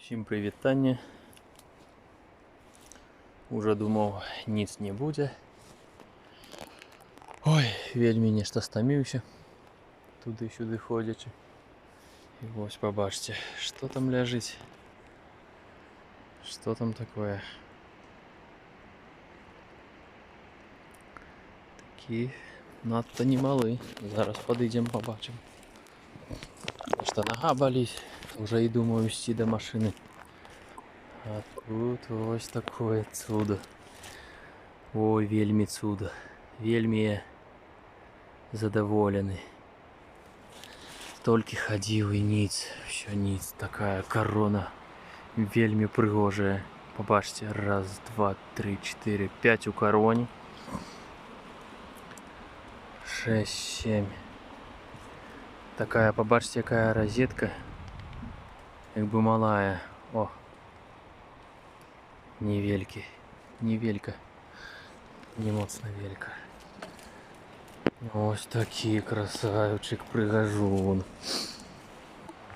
Всім привітання. Уже думав, ніц не буде. Ой, вельмі нешта стаміўся. Туди-сюди ходячи. І ось побачите, що там ляжить. Що там такое? Такі надто немали. Зараз подійдемо, побачимо. Потому что нога болить. Уже и думаю идти до машины. А тут ось такое чудо. Ой, вельми чудо. Вельми я задоволений. Толькі ходил и ниц. Все ниц. Такая корона. Вельми пригожая. Побачите. Раз, два, три, четыре, пять у короне. 6, 7. Такая, побачите, какая розетка. Как бы малая. О. Невельки. Невелька. Не моцно велька. Ось такий красавчик пригажун.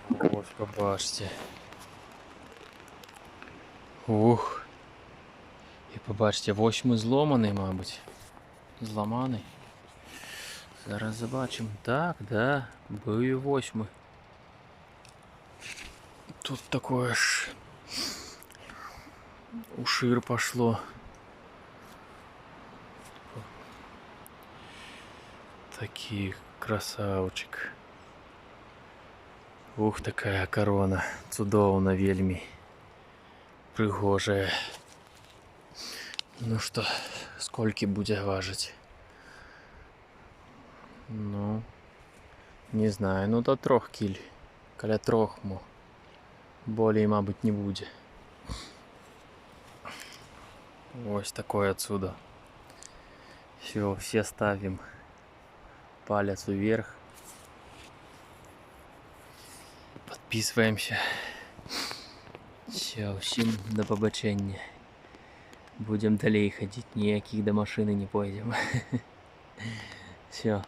Ось побачите. Ух. І побачите, 8 зломаний, мабуть. Зламаний. Зараз побачимо. Так, да, був і 8. Тут такое ж ушир пошло. Такий красавчик. Ух, такая корона. Чудовна вельми. Пригожая. Ну что, сколько будет важить? Ну, не знаю, ну до 3 кіль. Каля 3 мо. Более, мабуть, не будет. Ось такое отсюда. Все ставим палец вверх. Подписываемся. Все, всем до побачення. Будем далее ходить, никаких до машины не пойдем. Все.